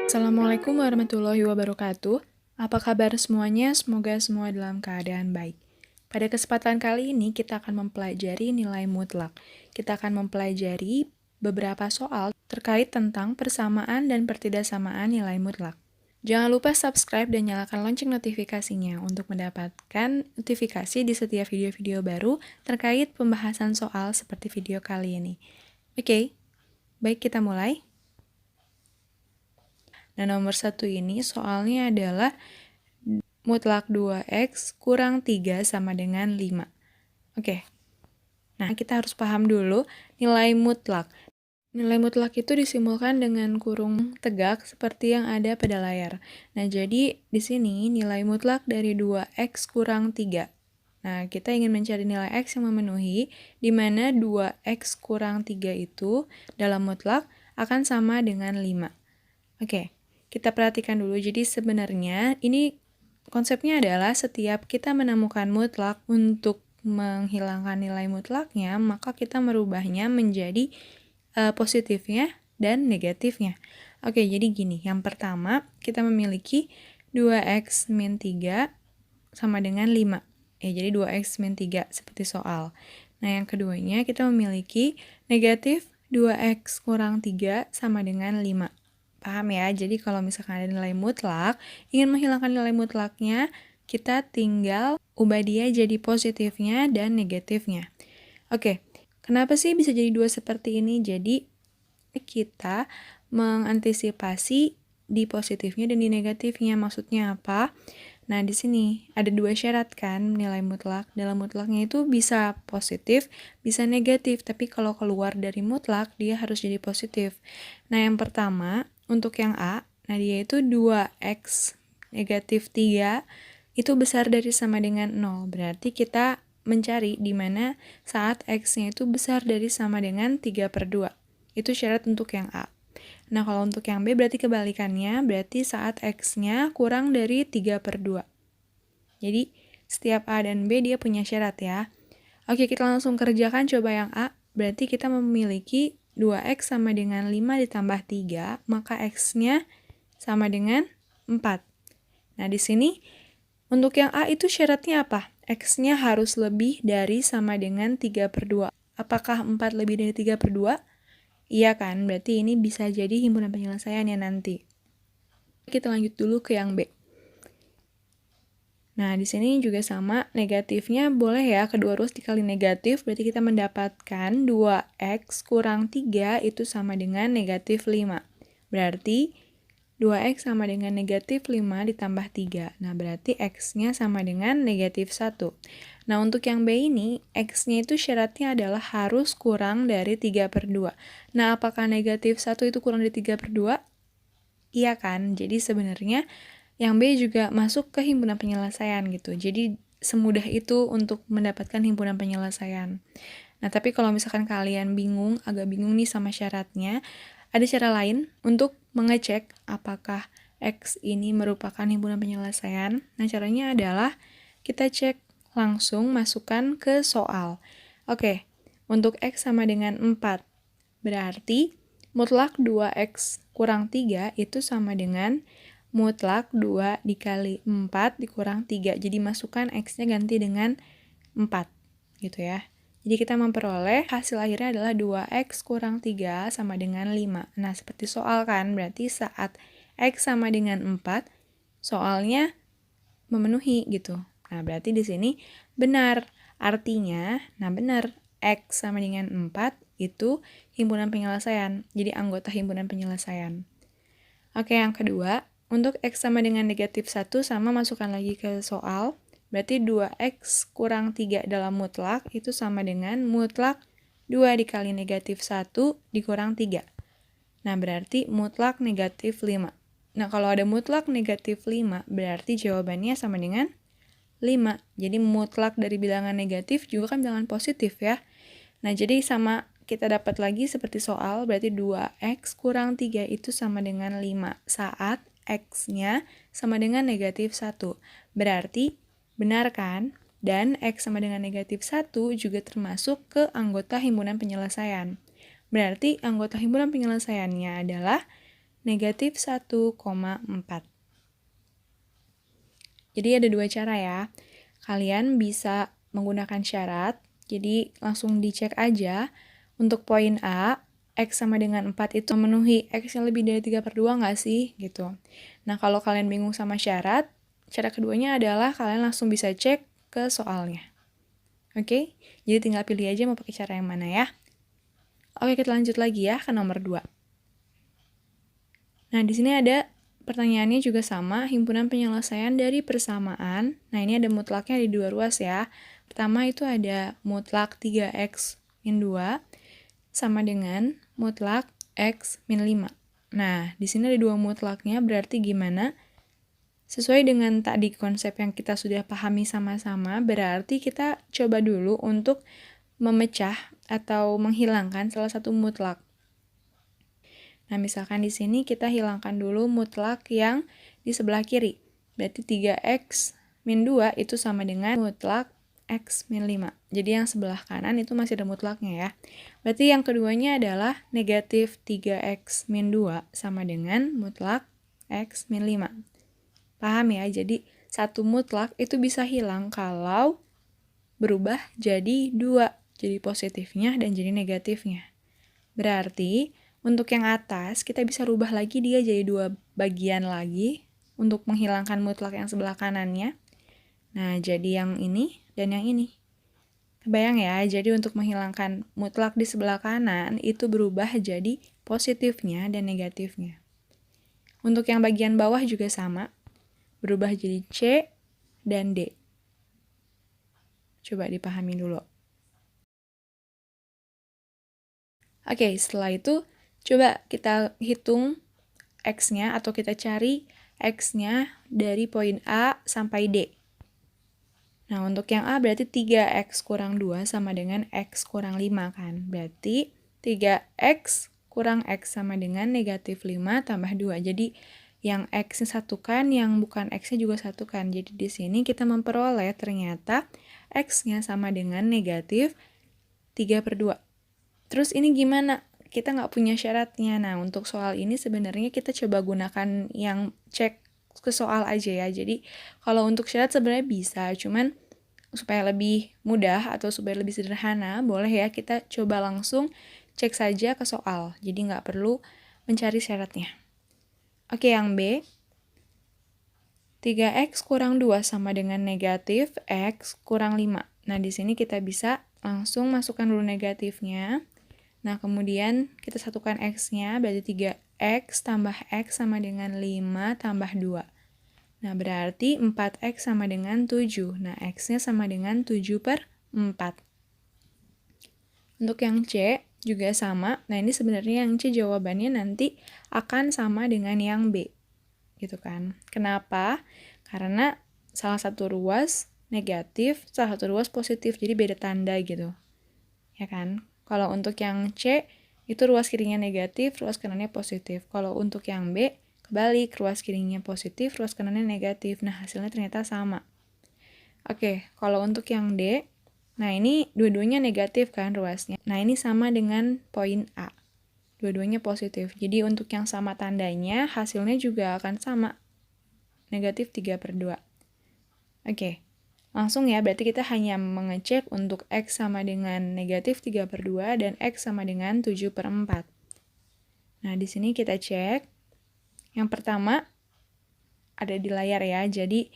Assalamualaikum warahmatullahi wabarakatuh. Apa kabar semuanya? Semoga semua dalam keadaan baik. Pada kesempatan kali ini kita akan mempelajari nilai mutlak. Kita akan mempelajari beberapa soal terkait tentang persamaan dan pertidaksamaan nilai mutlak. Jangan lupa subscribe dan nyalakan lonceng notifikasinya untuk mendapatkan notifikasi di setiap video-video baru terkait pembahasan soal seperti video kali ini. Oke, baik kita mulai. Nah, nomor 1 ini soalnya adalah mutlak 2x kurang 3 sama dengan 5. Oke. Nah, kita harus paham dulu nilai mutlak. Nilai mutlak itu disimbolkan dengan kurung tegak seperti yang ada pada layar. Nah, jadi di sini nilai mutlak dari 2x kurang 3. Nah, kita ingin mencari nilai x yang memenuhi, di mana 2x kurang 3 itu dalam mutlak akan sama dengan 5. Oke, kita perhatikan dulu. Jadi sebenarnya ini konsepnya adalah setiap kita menemukan mutlak untuk menghilangkan nilai mutlaknya, maka kita merubahnya menjadi positifnya dan negatifnya. Oke, jadi gini. Yang pertama, kita memiliki 2x min 3 sama dengan 5. Jadi 2x min 3 seperti soal. Nah, yang keduanya kita memiliki negatif 2x kurang 3 sama dengan 5. Paham ya? Jadi kalau misalkan ada nilai mutlak, ingin menghilangkan nilai mutlaknya, kita tinggal ubah dia jadi positifnya dan negatifnya. Oke, kenapa sih bisa jadi dua seperti ini? Jadi kita mengantisipasi di positifnya dan di negatifnya. Maksudnya apa? Nah, di sini ada dua syarat kan nilai mutlak. Dalam mutlaknya itu bisa positif, bisa negatif. Tapi kalau keluar dari mutlak, dia harus jadi positif. Nah, yang pertama, untuk yang A, nah dia itu 2x negatif 3 itu besar dari sama dengan 0. Berarti kita mencari di mana saat x-nya itu besar dari sama dengan 3/2. Itu syarat untuk yang A. Nah, kalau untuk yang B berarti kebalikannya, berarti saat x-nya kurang dari 3/2. Jadi, setiap A dan B dia punya syarat ya. Oke, kita langsung kerjakan coba yang A. Berarti kita memiliki 2x sama dengan 5 ditambah 3, maka x-nya sama dengan 4. Nah, di sini untuk yang A itu syaratnya apa? X-nya harus lebih dari sama dengan 3/2. Apakah 4 lebih dari 3/2? Iya kan, berarti ini bisa jadi himpunan penyelesaiannya nanti. Kita lanjut dulu ke yang B. Nah, di sini juga sama, negatifnya boleh ya, kedua ruas dikali negatif, berarti kita mendapatkan 2x kurang 3 itu sama dengan negatif 5. Berarti 2x sama dengan negatif 5 ditambah 3. Nah, berarti x-nya sama dengan negatif 1. Nah, untuk yang B ini, x-nya itu syaratnya adalah harus kurang dari 3/2. Nah, apakah negatif 1 itu kurang dari 3/2? Iya kan? Jadi sebenarnya yang B juga masuk ke himpunan penyelesaian gitu. Jadi semudah itu untuk mendapatkan himpunan penyelesaian. Nah, tapi kalau misalkan kalian bingung, agak bingung nih sama syaratnya, ada cara lain untuk mengecek apakah X ini merupakan himpunan penyelesaian. Nah, caranya adalah kita cek langsung masukkan ke soal. Oke, untuk X sama dengan 4. Berarti mutlak 2X kurang 3 itu sama dengan mutlak 2 dikali 4 dikurang 3. Jadi masukkan X-nya ganti dengan 4. Gitu ya. Jadi kita memperoleh hasil akhirnya adalah 2x kurang 3 sama dengan 5. Nah, seperti soal kan, berarti saat x sama dengan 4, soalnya memenuhi gitu. Nah, berarti di sini benar. Artinya, benar, x sama dengan 4 itu himpunan penyelesaian. Jadi anggota himpunan penyelesaian. Oke, yang kedua, untuk x sama dengan negatif 1 sama masukkan lagi ke soal. Berarti 2x kurang 3 dalam mutlak itu sama dengan mutlak 2 dikali negatif 1 dikurang 3. Nah, berarti mutlak negatif 5. Nah, kalau ada mutlak negatif 5, berarti jawabannya sama dengan 5. Jadi mutlak dari bilangan negatif juga kan bilangan positif ya. Nah, jadi sama kita dapat lagi seperti soal, berarti 2x kurang 3 itu sama dengan 5 saat x-nya sama dengan negatif 1. Berarti benar kan? Dan x sama dengan negatif 1 juga termasuk ke anggota himpunan penyelesaian. Berarti anggota himpunan penyelesaiannya adalah negatif 1,4. Jadi ada dua cara ya. Kalian bisa menggunakan syarat, jadi langsung dicek aja. Untuk poin A, X sama dengan 4 itu memenuhi X yang lebih dari 3/2 nggak sih? Gitu. Nah, kalau kalian bingung sama syarat, cara keduanya adalah kalian langsung bisa cek ke soalnya. Oke? Jadi tinggal pilih aja mau pakai cara yang mana ya. Oke, kita lanjut lagi ya ke nomor 2. Nah, di sini ada pertanyaannya juga sama, himpunan penyelesaian dari persamaan. Nah, ini ada mutlaknya di dua ruas ya. Pertama itu ada mutlak 3x min 2 sama dengan mutlak x min 5. Nah, di sini ada dua mutlaknya, berarti gimana? Sesuai dengan tadi konsep yang kita sudah pahami sama-sama, berarti kita coba dulu untuk memecah atau menghilangkan salah satu mutlak. Nah, misalkan di sini kita hilangkan dulu mutlak yang di sebelah kiri. Berarti 3x min 2 itu sama dengan mutlak x min 5. Jadi yang sebelah kanan itu masih ada mutlaknya ya. Berarti yang keduanya adalah negatif 3x min 2 sama dengan mutlak x min 5. Paham ya? Jadi satu mutlak itu bisa hilang kalau berubah jadi 2. Jadi positifnya dan jadi negatifnya. Berarti untuk yang atas kita bisa rubah lagi dia jadi 2 bagian lagi untuk menghilangkan mutlak yang sebelah kanannya. Nah, jadi yang ini dan yang ini. Kebayang ya, jadi untuk menghilangkan mutlak di sebelah kanan itu berubah jadi positifnya dan negatifnya. Untuk yang bagian bawah juga sama, berubah jadi C dan D. Coba dipahami dulu. Oke, setelah itu coba kita hitung X-nya atau kita cari X-nya dari poin A sampai D. Nah, untuk yang A berarti 3X kurang 2 sama dengan X kurang 5 kan. Berarti 3X kurang X sama dengan negatif 5 tambah 2. Jadi yang X-nya satukan, yang bukan X-nya juga satukan. Jadi di sini kita memperoleh ternyata X-nya sama dengan negatif 3/2. Terus ini gimana? Kita nggak punya syaratnya. Nah, untuk soal ini sebenarnya kita coba gunakan yang cek ke soal aja ya. Jadi, kalau untuk syarat sebenarnya bisa, cuman supaya lebih mudah atau supaya lebih sederhana, boleh ya kita coba langsung cek saja ke soal. Jadi, nggak perlu mencari syaratnya. Oke, yang B. 3x kurang 2 sama dengan negatif x kurang 5. Nah, di sini kita bisa langsung masukkan dulu negatifnya. Nah, kemudian kita satukan X-nya, berarti 3X tambah X sama dengan 5 tambah 2. Nah, berarti 4X sama dengan 7. Nah, X-nya sama dengan 7/4. Untuk yang C juga sama. Nah, ini sebenarnya yang C jawabannya nanti akan sama dengan yang B. Gitu kan. Kenapa? Karena salah satu ruas negatif, salah satu ruas positif. Jadi beda tanda gitu. Ya kan? Kalau untuk yang C, itu ruas kirinya negatif, ruas kanannya positif. Kalau untuk yang B, kebalik, ruas kirinya positif, ruas kanannya negatif. Nah, hasilnya ternyata sama. Oke, kalau untuk yang D, nah ini dua-duanya negatif kan ruasnya. Nah, ini sama dengan poin A. Dua-duanya positif. Jadi untuk yang sama tandanya, hasilnya juga akan sama. Negatif 3/2. Oke. Langsung ya, berarti kita hanya mengecek untuk X sama dengan negatif 3/2 dan X sama dengan 7/4. Nah, di sini kita cek. Yang pertama, ada di layar ya, jadi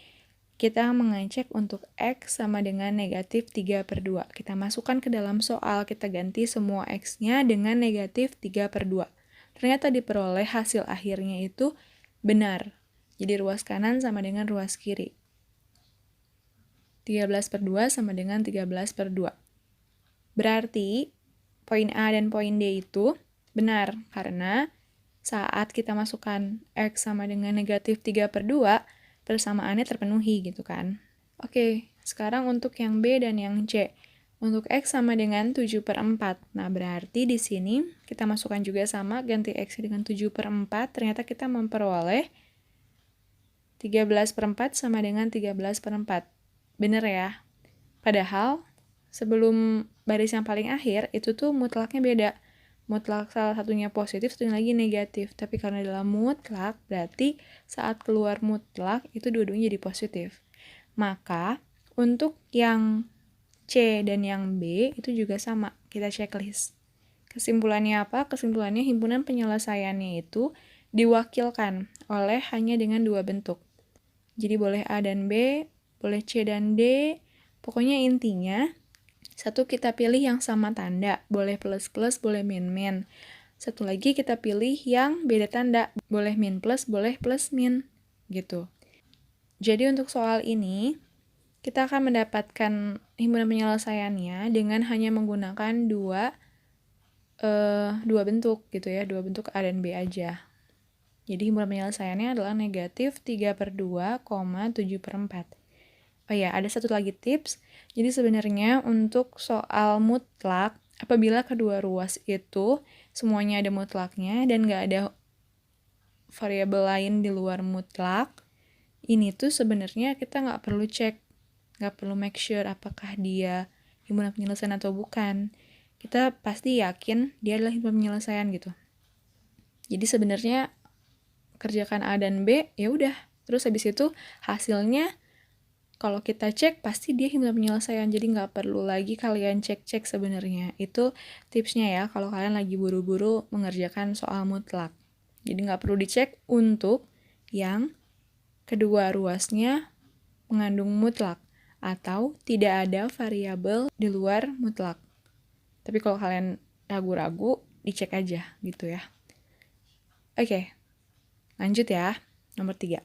kita mengecek untuk X sama dengan negatif 3/2. Kita masukkan ke dalam soal, kita ganti semua X-nya dengan negatif 3/2. Ternyata diperoleh hasil akhirnya itu benar. Jadi ruas kanan sama dengan ruas kiri. 13/2 sama dengan 13/2. Berarti poin A dan poin D itu benar karena saat kita masukkan X sama dengan negatif 3/2, persamaannya terpenuhi gitu kan. Oke, sekarang untuk yang B dan yang C. Untuk X sama dengan 7/4. Nah, berarti di sini kita masukkan juga sama, ganti X dengan 7/4, ternyata kita memperoleh 13/4 sama dengan 13/4. Bener ya? Padahal sebelum baris yang paling akhir itu tuh mutlaknya beda. mutlak salah satunya positif, satunya lagi negatif. Tapi karena dalam mutlak, berarti saat keluar mutlak itu dua-duanya jadi positif. Maka untuk yang C dan yang B itu juga sama, kita checklist. Kesimpulannya apa? Kesimpulannya himpunan penyelesaiannya itu diwakilkan oleh hanya dengan dua bentuk. Jadi boleh A dan B, boleh C dan D. Pokoknya intinya, satu kita pilih yang sama tanda, boleh plus-plus, boleh min-min. Satu lagi kita pilih yang beda tanda, boleh min plus, boleh plus min, gitu. Jadi untuk soal ini, kita akan mendapatkan himpunan penyelesaiannya dengan hanya menggunakan dua bentuk gitu ya, dua bentuk A dan B aja. Jadi himpunan penyelesaiannya adalah negatif 3/2, 7/4. Oh ya, ada satu lagi tips. Jadi sebenarnya untuk soal mutlak, apabila kedua ruas itu semuanya ada mutlaknya dan nggak ada variabel lain di luar mutlak, ini tuh sebenarnya kita nggak perlu cek, nggak perlu make sure apakah dia himpunan penyelesaian atau bukan. Kita pasti yakin dia adalah himpunan penyelesaian gitu. Jadi sebenarnya kerjakan A dan B, ya udah. Terus habis itu hasilnya kalau kita cek pasti dia himpunan penyelesaian. Jadi nggak perlu lagi kalian cek-cek sebenarnya. Itu tipsnya ya kalau kalian lagi buru-buru mengerjakan soal mutlak. Jadi nggak perlu dicek untuk yang kedua ruasnya mengandung mutlak atau tidak ada variabel di luar mutlak. Tapi kalau kalian ragu-ragu, dicek aja gitu ya. Oke, lanjut ya, nomor 3.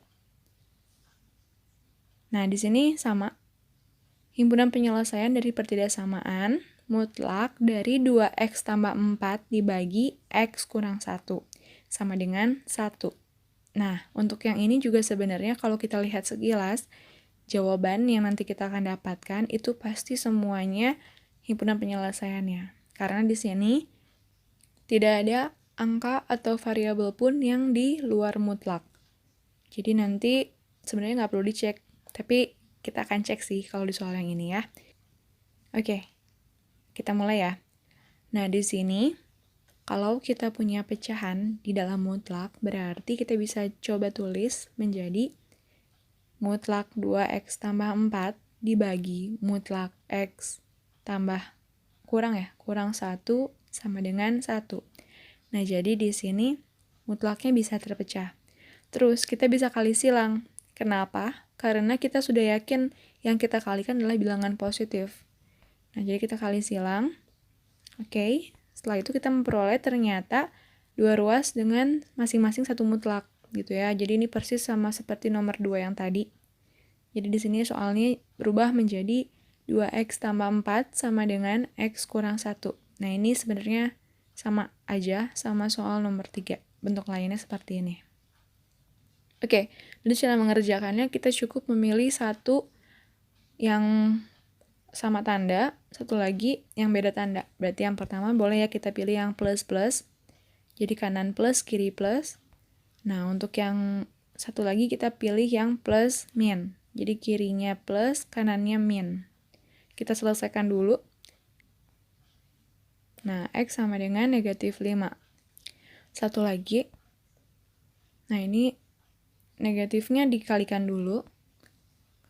Nah, di sini sama. Himpunan penyelesaian dari pertidaksamaan mutlak dari 2x tambah 4 dibagi x kurang 1 sama dengan 1. Nah, untuk yang ini juga sebenarnya kalau kita lihat sekilas, jawaban yang nanti kita akan dapatkan itu pasti semuanya himpunan penyelesaiannya. Karena di sini tidak ada angka atau variabel pun yang di luar mutlak. Jadi nanti sebenarnya nggak perlu dicek, tapi kita akan cek sih kalau di soal yang ini ya. Oke, kita mulai ya. Nah, di sini kalau kita punya pecahan di dalam mutlak, berarti kita bisa coba tulis menjadi mutlak 2x tambah 4 dibagi mutlak x tambah kurang 1 sama dengan 1. Nah, jadi di sini mutlaknya bisa terpecah. Terus kita bisa kali silang. Kenapa? Karena kita sudah yakin yang kita kalikan adalah bilangan positif. Nah, jadi kita kali silang. Oke, setelah itu kita memperoleh ternyata dua ruas dengan masing-masing satu mutlak gitu ya. Jadi ini persis sama seperti nomor 2 yang tadi. Jadi di sini soalnya berubah menjadi 2x tambah 4 sama dengan x kurang 1. Nah, ini sebenarnya sama aja sama soal nomor 3. Bentuk lainnya seperti ini. Oke, jadi cara mengerjakannya kita cukup memilih satu yang sama tanda, satu lagi yang beda tanda. Berarti yang pertama boleh ya kita pilih yang plus-plus. Jadi kanan plus, kiri plus. Nah, untuk yang satu lagi kita pilih yang plus min. Jadi kirinya plus, kanannya min. Kita selesaikan dulu. Nah, x sama dengan negatif 5. Satu lagi. Nah, ini negatifnya dikalikan dulu.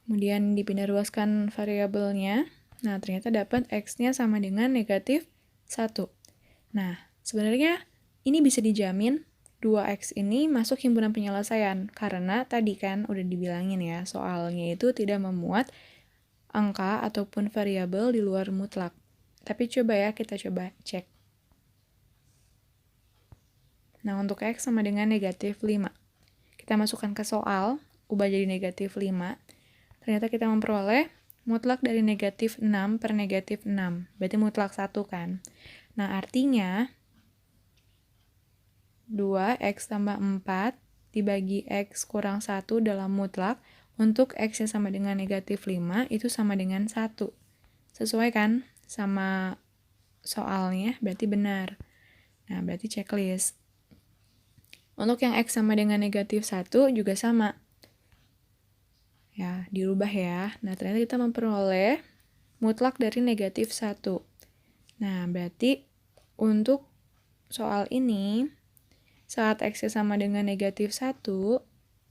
Kemudian dipindah ruaskan variabelnya. Nah, ternyata dapat x-nya sama dengan negatif 1. Nah, sebenarnya ini bisa dijamin 2x ini masuk himpunan penyelesaian. Karena tadi kan udah dibilangin ya, soalnya itu tidak memuat angka ataupun variabel di luar mutlak. Tapi coba ya, kita coba cek. Nah, untuk x sama dengan negatif 5. Kita masukkan ke soal, ubah jadi negatif 5. Ternyata kita memperoleh mutlak dari negatif 6 per negatif 6. Berarti mutlak 1 kan. Nah, artinya 2x tambah 4 dibagi x kurang 1 dalam mutlak untuk x yang sama dengan negatif 5 itu sama dengan 1. Sesuai kan sama soalnya, berarti benar. Nah, berarti checklist. Untuk yang x sama dengan negatif 1 juga sama. Ya, dirubah ya. Nah, ternyata kita memperoleh mutlak dari negatif 1. Nah, berarti untuk soal ini, saat X sama dengan negatif 1,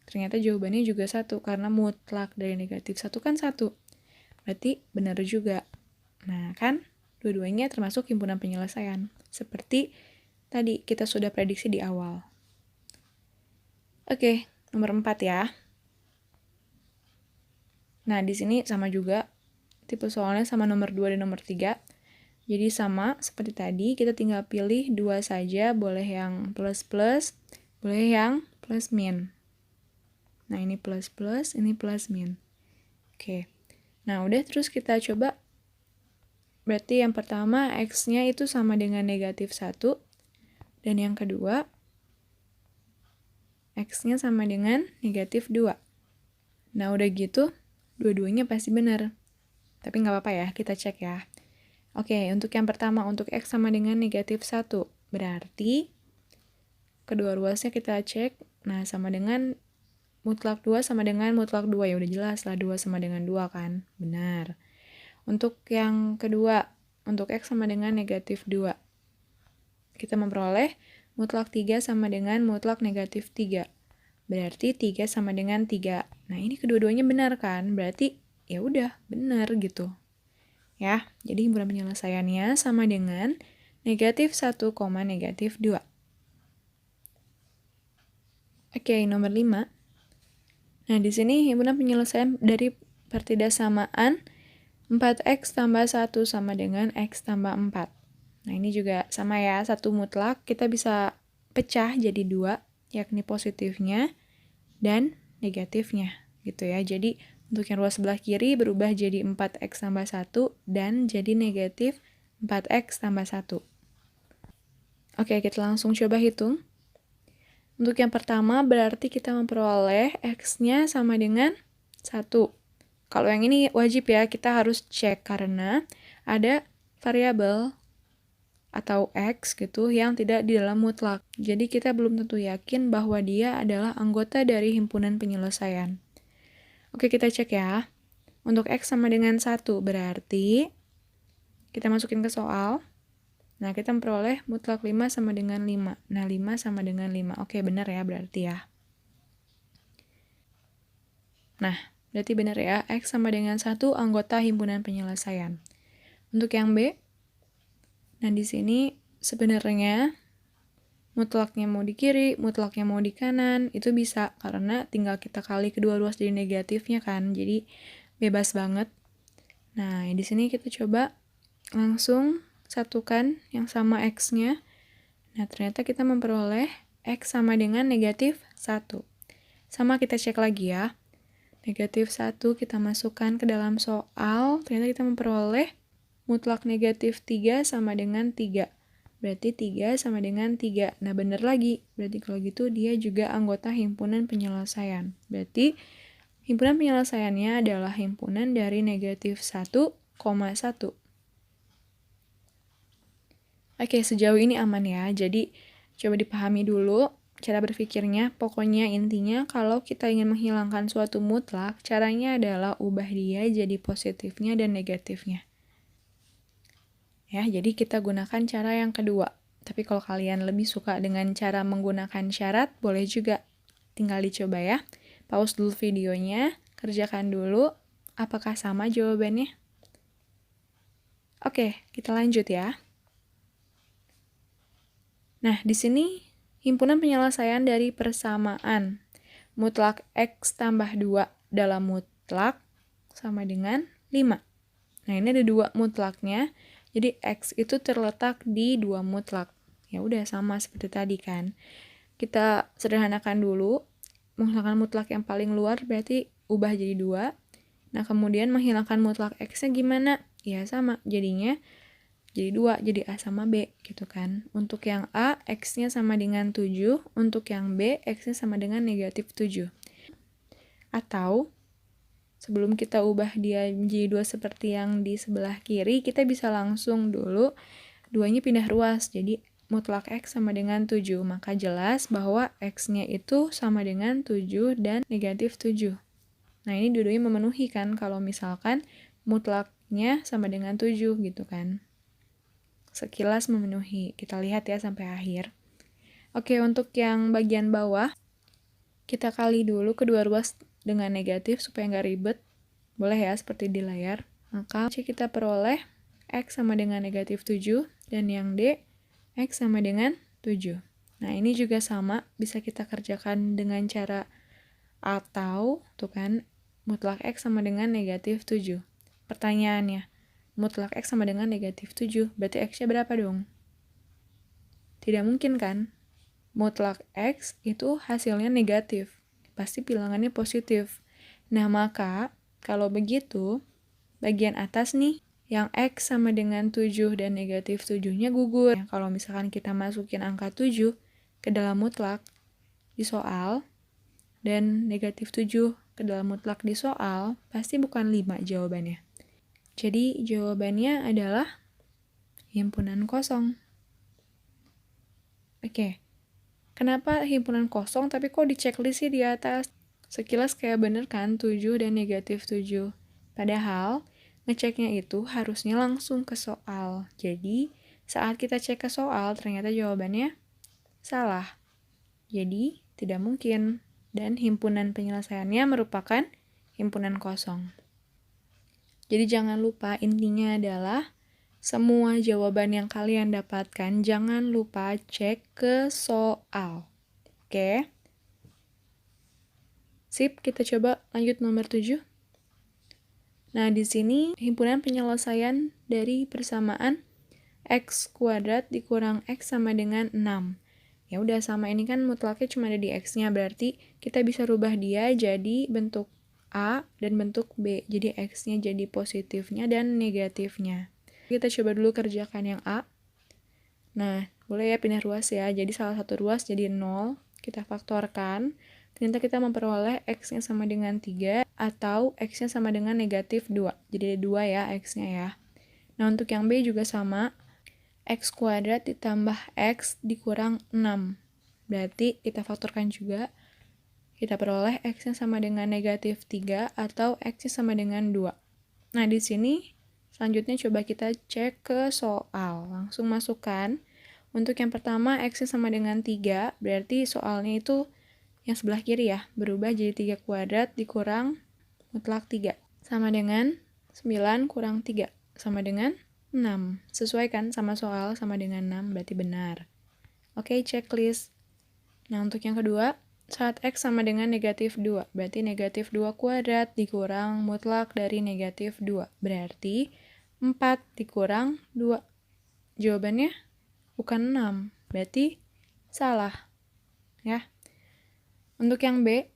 ternyata jawabannya juga 1, karena mutlak dari negatif 1 kan 1. Berarti benar juga. Nah, kan dua-duanya termasuk himpunan penyelesaian. Seperti tadi kita sudah prediksi di awal. Oke, nomor 4 ya. Nah, di sini sama juga. Tipe soalnya sama nomor 2 dan nomor 3. Jadi sama seperti tadi, kita tinggal pilih 2 saja, boleh yang plus-plus, boleh yang plus-min. Nah, ini plus-plus, ini plus-min. Oke. Nah, udah terus kita coba. Berarti yang pertama, X-nya itu sama dengan negatif 1. Dan yang kedua, X-nya sama dengan negatif 2. Nah, udah gitu, dua-duanya pasti benar. Tapi nggak apa-apa ya, kita cek ya. Oke, untuk yang pertama, untuk X sama dengan negatif 1. Berarti, kedua ruasnya kita cek. Nah, sama dengan mutlak 2 sama dengan mutlak 2. Ya udah jelas lah, 2 sama dengan 2 kan. Benar. Untuk yang kedua, untuk X sama dengan negatif 2. Kita memperoleh mutlak 3 sama dengan mutlak negatif 3. Berarti 3 sama dengan 3. Nah, ini kedua-duanya benar kan? Berarti ya udah, benar gitu. Ya, jadi himpunan penyelesaiannya sama dengan negatif 1, negatif 2. Oke, nomor 5. Nah, di sini himpunan penyelesaian dari pertidaksamaan 4X tambah 1 sama dengan X tambah 4. Nah, ini juga sama ya, satu mutlak kita bisa pecah jadi 2, yakni positifnya dan negatifnya, gitu ya. Jadi, untuk yang ruas sebelah kiri berubah jadi 4X tambah 1 dan jadi negatif 4X tambah 1. Oke, kita langsung coba hitung. Untuk yang pertama berarti kita memperoleh X-nya sama dengan 1. Kalau yang ini wajib ya, kita harus cek karena ada variabel atau X gitu yang tidak di dalam mutlak. Jadi kita belum tentu yakin bahwa dia adalah anggota dari himpunan penyelesaian. Oke, kita cek ya. Untuk X sama dengan 1 berarti kita masukin ke soal. Nah, kita memperoleh mutlak 5 sama dengan 5. Nah, 5 sama dengan 5. Oke, benar ya berarti ya. Nah, berarti benar ya. X sama dengan 1 anggota himpunan penyelesaian. Untuk yang B, nah di sini sebenarnya mutlaknya mau di kiri, mutlaknya mau di kanan, itu bisa karena tinggal kita kali kedua ruas jadi negatifnya kan. Jadi bebas banget. Nah, di sini kita coba langsung satukan yang sama X-nya. Nah, ternyata kita memperoleh X sama dengan negatif 1. Sama kita cek lagi ya. Negatif 1 kita masukkan ke dalam soal, ternyata kita memperoleh mutlak negatif 3 sama dengan 3. Berarti 3 sama dengan 3. Nah, benar lagi. Berarti kalau gitu dia juga anggota himpunan penyelesaian. Berarti himpunan penyelesaiannya adalah himpunan dari negatif 1, 1. Oke, sejauh ini aman ya. Jadi, coba dipahami dulu cara berpikirnya. Pokoknya intinya kalau kita ingin menghilangkan suatu mutlak, caranya adalah ubah dia jadi positifnya dan negatifnya. Ya, jadi kita gunakan cara yang kedua. Tapi kalau kalian lebih suka dengan cara menggunakan syarat, boleh juga. Tinggal dicoba ya. Pause dulu videonya, kerjakan dulu. Apakah sama jawabannya? Oke, kita lanjut ya. Nah, di sini himpunan penyelesaian dari persamaan mutlak X tambah 2 dalam mutlak sama dengan 5. Nah, ini ada 2 mutlaknya. Jadi X itu terletak di 2 mutlak. Ya udah sama seperti tadi kan. Kita sederhanakan dulu. Menghilangkan mutlak yang paling luar berarti ubah jadi 2. Nah, kemudian menghilangkan mutlak X-nya gimana? Ya sama, jadinya jadi 2, jadi A sama B gitu kan. Untuk yang A, X-nya sama dengan 7. Untuk yang B, X-nya sama dengan negatif 7. Atau sebelum kita ubah dia menjadi 2 seperti yang di sebelah kiri, kita bisa langsung dulu 2-nya pindah ruas. Jadi mutlak X sama dengan 7. Maka jelas bahwa X-nya itu sama dengan 7 dan negatif 7. Nah, ini dua-duanya memenuhi kan kalau misalkan mutlaknya sama dengan 7 gitu kan. sekilas memenuhi. Kita lihat ya sampai akhir. Oke, untuk yang bagian bawah, kita kali dulu kedua ruas dengan negatif supaya nggak ribet. Boleh ya, seperti di layar. Maka kita peroleh X sama dengan negatif 7, dan yang D, X sama dengan 7. Nah, ini juga sama, bisa kita kerjakan dengan cara atau, tuh kan, mutlak X sama dengan negatif 7. Pertanyaannya, mutlak X sama dengan negatif 7, berarti X-nya berapa dong? Tidak mungkin kan? Mutlak X itu hasilnya negatif. Pasti bilangannya positif. Nah, maka kalau begitu, bagian atas nih, yang X sama dengan 7 dan negatif 7-nya gugur. Nah, kalau misalkan kita masukin angka 7 ke dalam mutlak di soal, dan negatif 7 ke dalam mutlak di soal, pasti bukan 5 jawabannya. Jadi, jawabannya adalah himpunan kosong. Oke. Kenapa himpunan kosong tapi kok di checklist sih di atas? Sekilas kayak bener kan 7 dan negatif 7. Padahal ngeceknya itu harusnya langsung ke soal. Jadi saat kita cek ke soal ternyata jawabannya salah. Jadi tidak mungkin. Dan himpunan penyelesaiannya merupakan himpunan kosong. Jadi jangan lupa intinya adalah semua jawaban yang kalian dapatkan, jangan lupa cek ke soal. Oke? Sip, kita coba lanjut nomor 7. Nah, di sini himpunan penyelesaian dari persamaan X kuadrat dikurang X sama dengan 6. Ya udah, sama ini kan mutlaknya cuma ada di X-nya, berarti kita bisa rubah dia jadi bentuk A dan bentuk B. Jadi X-nya jadi positifnya dan negatifnya. Kita coba dulu kerjakan yang A. Nah, boleh ya pindah ruas ya. Jadi salah satu ruas jadi 0. Kita faktorkan. Ternyata kita memperoleh X-nya sama dengan 3 atau X-nya sama dengan negatif 2. Jadi ada 2 ya X-nya ya. Nah, untuk yang B juga sama. X kuadrat ditambah X dikurang 6. Berarti kita faktorkan juga. Kita peroleh X-nya sama dengan negatif 3 atau X-nya sama dengan 2. Nah, di sini selanjutnya coba kita cek ke soal. Langsung masukkan. Untuk yang pertama, X-nya sama dengan 3, berarti soalnya itu yang sebelah kiri ya, berubah jadi 3 kuadrat dikurang mutlak 3. Sama dengan 9 kurang 3, sama dengan 6. Sesuai kan sama soal, sama dengan 6, berarti benar. Oke, checklist. Nah, untuk yang kedua, saat X sama dengan negatif 2, berarti negatif 2 kuadrat dikurang mutlak dari negatif 2, berarti 4 dikurang 2. Jawabannya bukan 6, berarti salah. Ya. Untuk yang B,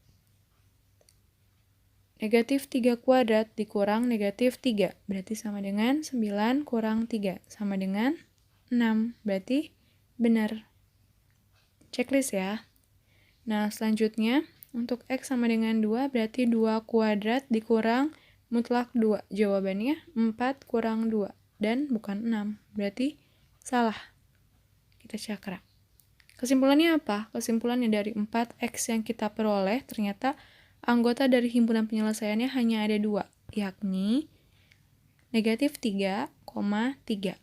negatif 3 kuadrat dikurang negatif 3, berarti sama dengan 9 kurang 3, sama dengan 6, berarti benar. Checklist ya. Nah, selanjutnya, untuk X sama dengan 2, berarti 2 kuadrat dikurang mutlak 2. Jawabannya 4 kurang 2, dan bukan 6, berarti salah. Kita cakra. Kesimpulannya apa? Kesimpulannya dari 4X yang kita peroleh, ternyata anggota dari himpunan penyelesaiannya hanya ada 2, yakni negatif 3, 3.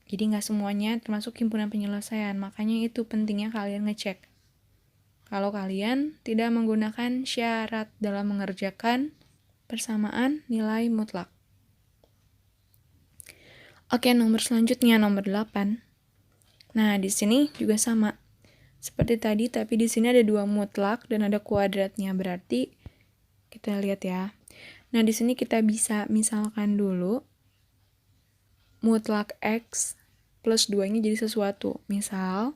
Jadi nggak semuanya termasuk himpunan penyelesaian, makanya itu pentingnya kalian ngecek. Kalau kalian tidak menggunakan syarat dalam mengerjakan persamaan nilai mutlak. Oke, nomor selanjutnya, nomor 8. Nah, di sini juga sama. Seperti tadi, tapi di sini ada 2 mutlak dan ada kuadratnya. Berarti, kita lihat ya. Nah, di sini kita bisa misalkan dulu mutlak X plus 2-nya jadi sesuatu. Misal,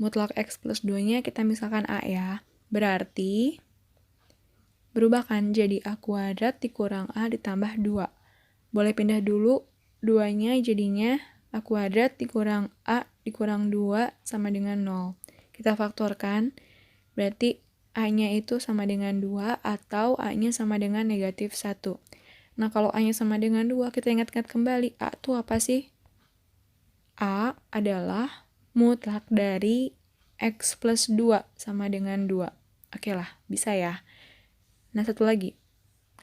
mutlak X plus 2-nya kita misalkan A ya. Berarti, berubah kan jadi A kuadrat dikurang A ditambah 2. Boleh pindah dulu 2-nya jadinya A kuadrat dikurang A dikurang 2 sama dengan 0. Kita faktorkan, berarti A-nya itu sama dengan 2 atau A-nya sama dengan negatif 1. Nah, kalau A-nya sama dengan 2, kita ingat-ingat kembali, A itu apa sih? A adalah mutlak dari X plus 2 sama dengan 2. Oke lah, bisa ya. Nah, satu lagi.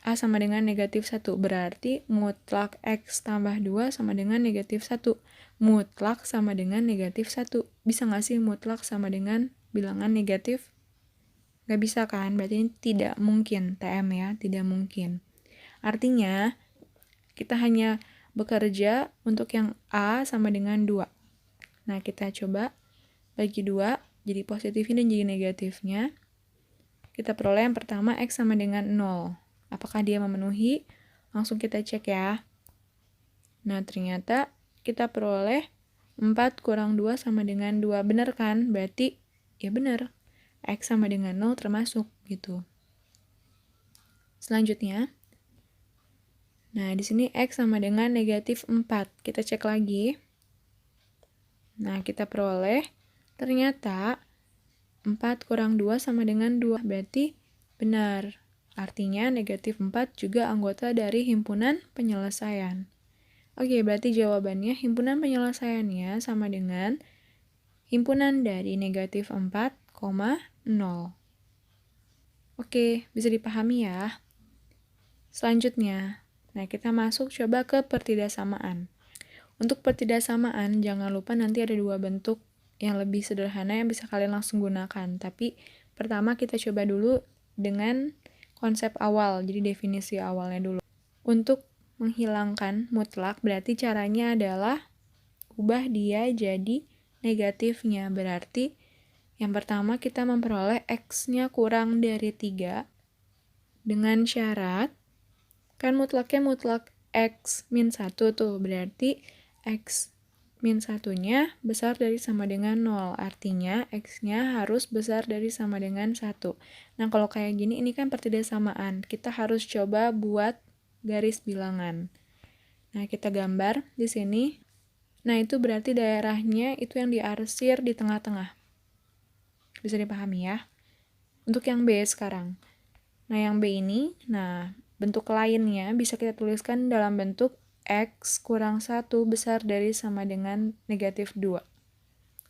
A sama dengan negatif 1. Berarti mutlak X tambah 2 sama dengan negatif 1. Mutlak sama dengan negatif 1. Bisa nggak sih mutlak sama dengan bilangan negatif? Nggak bisa kan? Berarti ini tidak mungkin, TM ya, tidak mungkin. Artinya, kita hanya bekerja untuk yang A sama dengan 2. Nah, kita coba bagi 2, jadi positifnya dan jadi negatifnya. Kita peroleh yang pertama, X sama dengan 0. Apakah dia memenuhi? Langsung kita cek ya. Nah, ternyata kita peroleh 4 kurang 2 sama dengan 2. Benar kan? Berarti, ya benar. X sama dengan 0 termasuk, gitu. Selanjutnya, nah, di sini X sama dengan negatif 4. Kita cek lagi. Nah, kita peroleh, ternyata 4 kurang 2 sama dengan 2. Berarti benar. Artinya negatif 4 juga anggota dari himpunan penyelesaian. Oke, berarti jawabannya himpunan penyelesaiannya sama dengan himpunan dari negatif 4, 0. Oke, bisa dipahami ya. Selanjutnya, nah kita masuk coba ke pertidaksamaan. Untuk pertidaksamaan, jangan lupa nanti ada 2 bentuk yang lebih sederhana yang bisa kalian langsung gunakan. Tapi pertama kita coba dulu dengan konsep awal, jadi definisi awalnya dulu. Untuk menghilangkan mutlak berarti caranya adalah ubah dia jadi negatifnya. Berarti yang pertama kita memperoleh X-nya kurang dari 3 dengan syarat, kan mutlaknya mutlak X min 1 tuh, berarti X min 1-nya besar dari sama dengan 0. Artinya X-nya harus besar dari sama dengan 1. Nah, kalau kayak gini, ini kan pertidaksamaan. Kita harus coba buat garis bilangan. Nah, kita gambar di sini. Nah, itu berarti daerahnya itu yang diarsir di tengah-tengah. Bisa dipahami ya? Untuk yang B sekarang. Nah, yang B ini, nah, bentuk lainnya bisa kita tuliskan dalam bentuk X kurang 1 besar dari sama dengan negatif 2.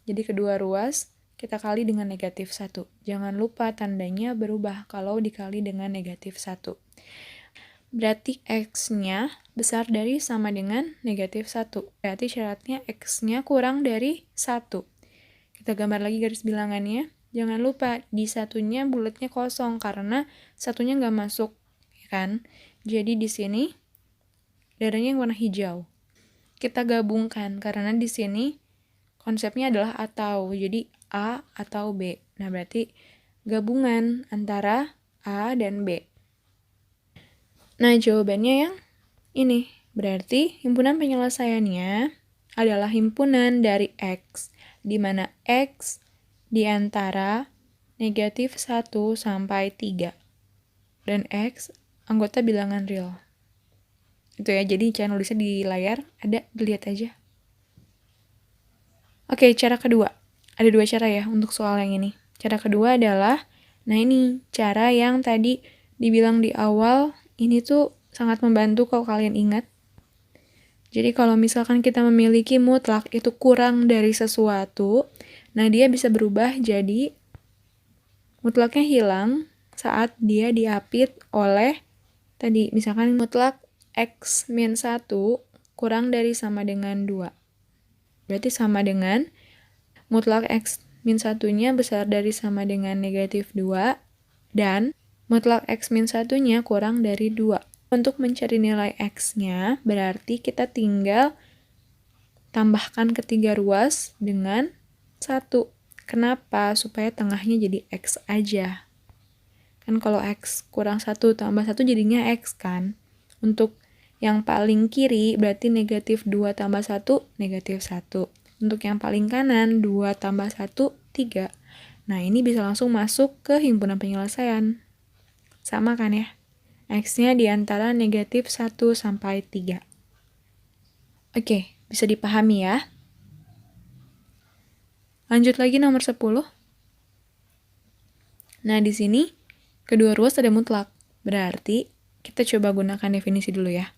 Jadi kedua ruas kita kali dengan negatif 1. Jangan lupa tandanya berubah kalau dikali dengan negatif 1. Berarti X-nya besar dari sama dengan negatif 1. Berarti syaratnya X-nya kurang dari 1. Kita gambar lagi garis bilangannya. Jangan lupa di satunya bulatnya kosong karena satunya nggak masuk, ya kan? Jadi di sini daerahnya yang warna hijau. Kita gabungkan karena di sini konsepnya adalah atau, jadi A atau B. Nah, berarti gabungan antara A dan B. Nah, jawabannya yang ini. Berarti himpunan penyelesaiannya adalah himpunan dari X, di mana X di antara negatif 1 sampai 3. Dan X anggota bilangan real. Itu ya, jadi cara nulisnya di layar, ada, dilihat aja. Oke, cara kedua. Ada 2 cara ya untuk soal yang ini. Cara kedua adalah, nah ini, cara yang tadi dibilang di awal, ini tuh sangat membantu kalau kalian ingat. Jadi kalau misalkan kita memiliki mutlak itu kurang dari sesuatu, nah dia bisa berubah jadi mutlaknya hilang saat dia diapit oleh tadi, misalkan mutlak X min 1 kurang dari sama dengan 2. Berarti sama dengan mutlak X min 1-nya besar dari sama dengan negatif 2 dan mutlak X min 1-nya kurang dari 2. Untuk mencari nilai X-nya berarti kita tinggal tambahkan ketiga ruas dengan 1. Kenapa? Supaya tengahnya jadi X aja. Kan kalau X kurang 1 tambah 1 jadinya X kan. Untuk yang paling kiri berarti negatif 2 tambah 1, negatif 1. Untuk yang paling kanan, 2 tambah 1, 3. Nah, ini bisa langsung masuk ke himpunan penyelesaian. Sama kan ya? X-nya di antara negatif 1 sampai 3. Oke, bisa dipahami ya? Lanjut lagi nomor 10. Nah, di sini kedua ruas ada mutlak. Berarti kita coba gunakan definisi dulu ya.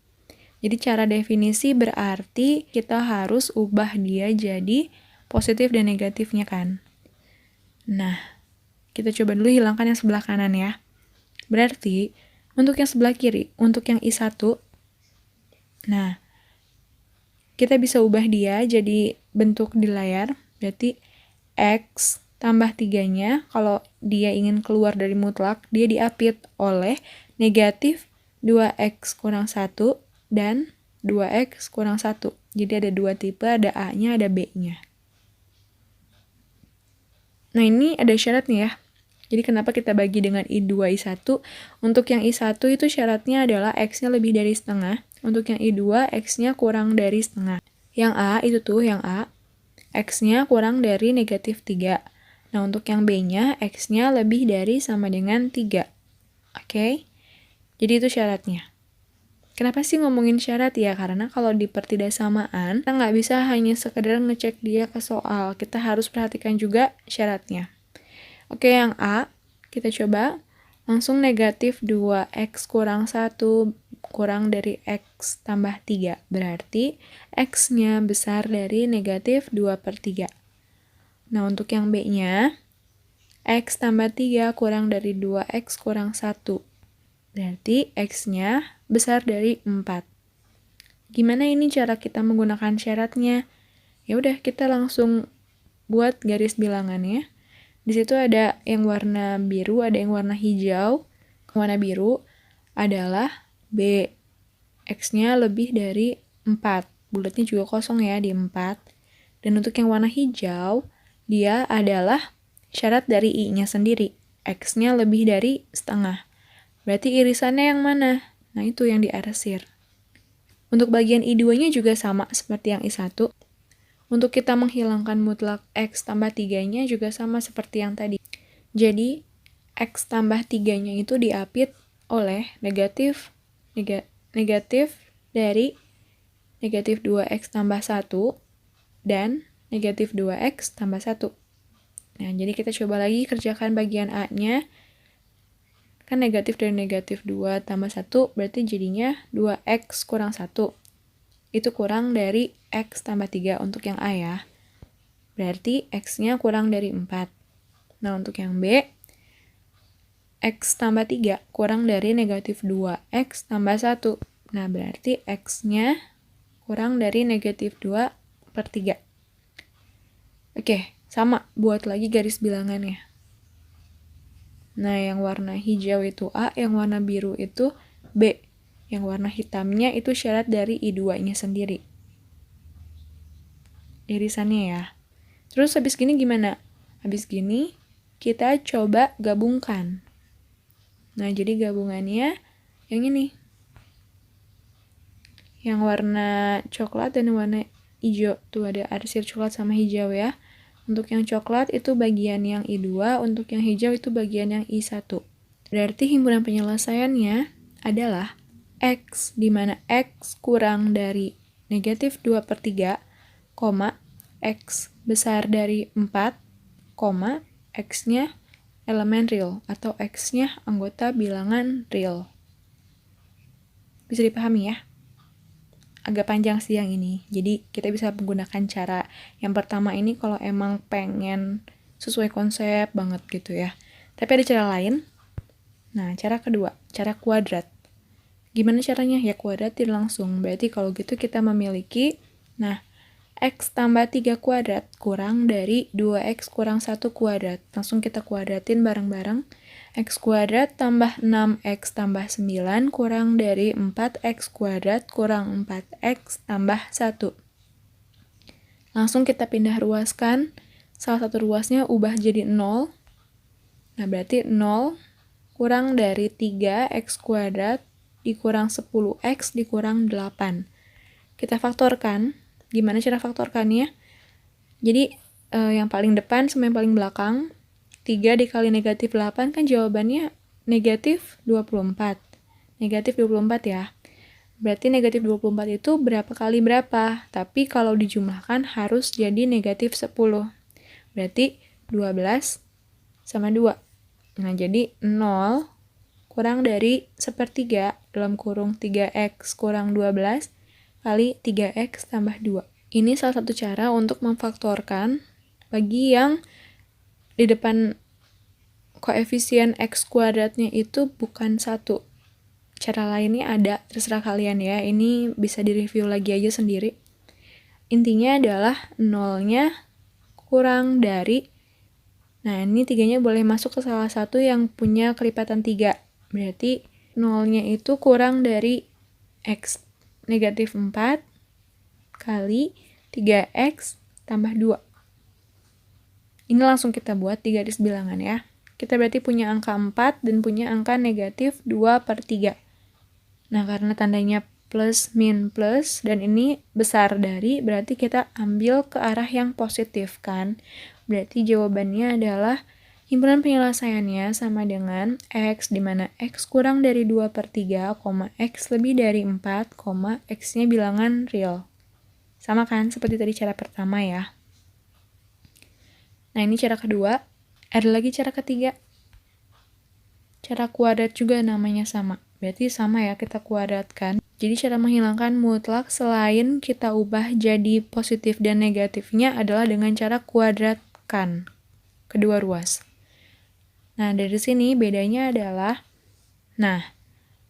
Jadi cara definisi berarti kita harus ubah dia jadi positif dan negatifnya kan. Nah, kita coba dulu hilangkan yang sebelah kanan ya. Berarti Untuk yang sebelah kiri, untuk yang I1, nah, kita bisa ubah dia jadi bentuk di layar, berarti X tambah 3-nya, kalau dia ingin keluar dari mutlak, dia diapit oleh negatif 2X kurang 1 dan 2X kurang 1. Jadi ada dua tipe, ada A-nya, ada B-nya. Nah, ini ada syarat nih ya. Jadi kenapa kita bagi dengan I2, I1? Untuk yang I1 itu syaratnya adalah X-nya lebih dari setengah. Untuk yang I2, X-nya kurang dari setengah. Yang A, itu tuh yang A, X-nya kurang dari negatif 3. Nah, untuk yang B-nya, X-nya lebih dari sama dengan 3. Oke? Jadi itu syaratnya. Kenapa sih ngomongin syarat ya? Karena kalau di pertidaksamaan, kita nggak bisa hanya sekedar ngecek dia ke soal. Kita harus perhatikan juga syaratnya. Oke, yang A, kita coba langsung negatif 2X kurang 1 kurang dari X tambah 3. Berarti X-nya besar dari negatif 2/3. Nah, untuk yang B-nya, X tambah 3 kurang dari 2X kurang 1. Berarti X-nya besar dari 4. Gimana ini cara kita menggunakan syaratnya? Ya udah, kita langsung buat garis bilangannya. Di situ ada yang warna biru, ada yang warna hijau. Warna biru adalah B. X-nya lebih dari 4. Bulatnya juga kosong ya di 4. Dan untuk yang warna hijau, dia adalah syarat dari I-nya sendiri. X-nya lebih dari setengah. Berarti irisannya yang mana? Nah, itu yang diarsir. Untuk bagian I2-nya juga sama seperti yang I1. Untuk kita menghilangkan mutlak X tambah 3-nya juga sama seperti yang tadi. Jadi, X tambah 3-nya itu diapit oleh negatif dari negatif 2X tambah 1 dan negatif 2X tambah 1. Nah, jadi kita coba lagi kerjakan bagian A-nya. Kan negatif dari negatif 2 tambah 1 berarti jadinya 2X kurang 1. Itu kurang dari X tambah 3 untuk yang A ya. Berarti X-nya kurang dari 4. Nah, untuk yang B, X tambah 3 kurang dari negatif 2X tambah 1. Nah, berarti X-nya kurang dari negatif 2/3. Oke, sama. Buat lagi garis bilangannya. Nah, yang warna hijau itu A, yang warna biru itu B. Yang warna hitamnya itu syarat dari I2-nya sendiri. Irisannya ya. Terus habis gini gimana? Habis gini, kita coba gabungkan. Nah, jadi gabungannya yang ini. Yang warna coklat dan warna hijau. Tuh ada arsir coklat sama hijau ya. Untuk yang coklat itu bagian yang I2, untuk yang hijau itu bagian yang I1. Berarti himpunan penyelesaiannya adalah X, di mana X kurang dari negatif 2/3, X besar dari 4, X-nya elemen real, atau X-nya anggota bilangan real. Bisa dipahami ya? Agak panjang sih yang ini. Jadi kita bisa menggunakan cara yang pertama ini kalau emang pengen sesuai konsep banget gitu ya. Tapi ada cara lain. Nah, cara kedua, cara kuadrat. Gimana caranya? Ya kuadratin langsung. Berarti kalau gitu kita memiliki, nah, X tambah 3 kuadrat kurang dari 2X kurang 1 kuadrat. Langsung kita kuadratin bareng-bareng. X kuadrat tambah 6X tambah 9 kurang dari 4X kuadrat kurang 4X tambah 1. Langsung kita pindah ruaskan. Salah satu ruasnya ubah jadi 0. Nah, berarti 0 kurang dari 3X kuadrat dikurang 10X dikurang 8. Kita faktorkan. Gimana cara faktorkannya? Jadi, yang paling depan sama yang paling belakang. 3 dikali negatif 8 kan jawabannya negatif 24. Negatif 24 ya. Berarti negatif 24 itu berapa kali berapa? Tapi kalau dijumlahkan harus jadi negatif 10. Berarti 12 sama 2. Nah, jadi 0 kurang dari 1/3 dalam kurung 3X kurang 12 kali 3X tambah 2. Ini salah satu cara untuk memfaktorkan bagi yang di depan koefisien X kuadratnya itu bukan 1. cara lainnya ada, terserah kalian ya. Ini bisa direview lagi aja sendiri. Intinya adalah nolnya kurang dari, nah ini 3-nya boleh masuk ke salah satu yang punya kelipatan 3. Berarti nolnya itu kurang dari X. Negatif 4 kali 3X tambah 2. Ini langsung kita buat di garis bilangan ya. Kita berarti punya angka 4 dan punya angka negatif 2/3. Nah, karena tandanya plus, min, plus, dan ini besar dari, berarti kita ambil ke arah yang positif kan. Berarti jawabannya adalah himpunan penyelesaiannya sama dengan X, di mana X kurang dari 2/3, X lebih dari 4, X-nya bilangan real. Sama kan, seperti tadi cara pertama ya. Nah, ini cara kedua. Ada lagi cara ketiga. Cara kuadrat juga namanya sama. Berarti sama ya, kita kuadratkan. Jadi cara menghilangkan mutlak selain kita ubah jadi positif dan negatifnya adalah dengan cara kuadratkan kedua ruas. Nah, dari sini bedanya adalah, nah,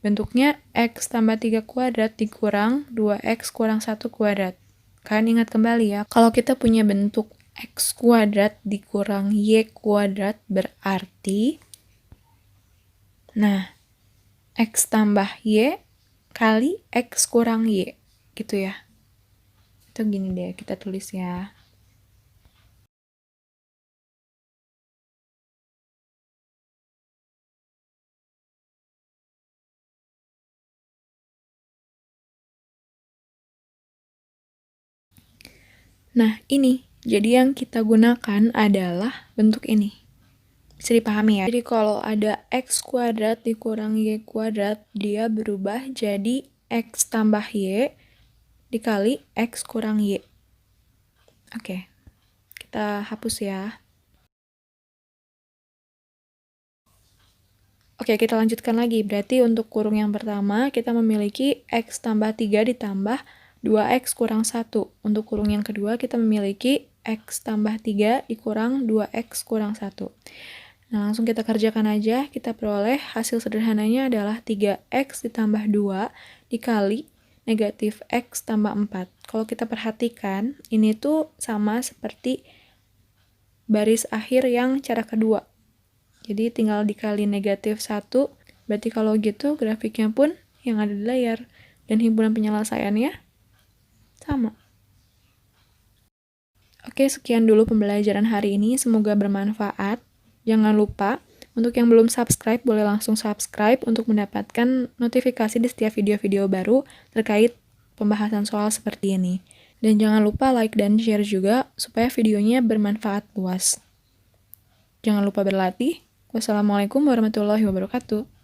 bentuknya X tambah 3 kuadrat dikurang 2X kurang 1 kuadrat. Kan ingat kembali ya, kalau kita punya bentuk X kuadrat dikurang Y kuadrat berarti, nah, X tambah Y kali X kurang Y, gitu ya. Itu gini deh, kita tulis ya. Nah, ini. Jadi yang kita gunakan adalah bentuk ini. Bisa dipahami ya. Jadi kalau ada X kuadrat dikurang Y kuadrat, dia berubah jadi X tambah Y dikali X kurang Y. Oke, kita hapus ya. Oke, kita lanjutkan lagi. Berarti untuk kurung yang pertama, kita memiliki X tambah 3 ditambah 2X kurang 1. Untuk kurung yang kedua, kita memiliki X tambah 3 dikurang 2X kurang 1. Nah, langsung kita kerjakan aja. Kita peroleh hasil sederhananya adalah 3X ditambah 2 dikali negatif X tambah 4. Kalau kita perhatikan, ini tuh sama seperti baris akhir yang cara kedua. Jadi tinggal dikali negatif 1, berarti kalau gitu grafiknya pun yang ada di layar. Dan himpunan penyelesaiannya sama. Oke, sekian dulu pembelajaran hari ini. Semoga bermanfaat. Jangan lupa, untuk yang belum subscribe, boleh langsung subscribe untuk mendapatkan notifikasi di setiap video-video baru terkait pembahasan soal seperti ini. Dan jangan lupa like dan share juga, supaya videonya bermanfaat luas. Jangan lupa berlatih. Wassalamualaikum warahmatullahi wabarakatuh.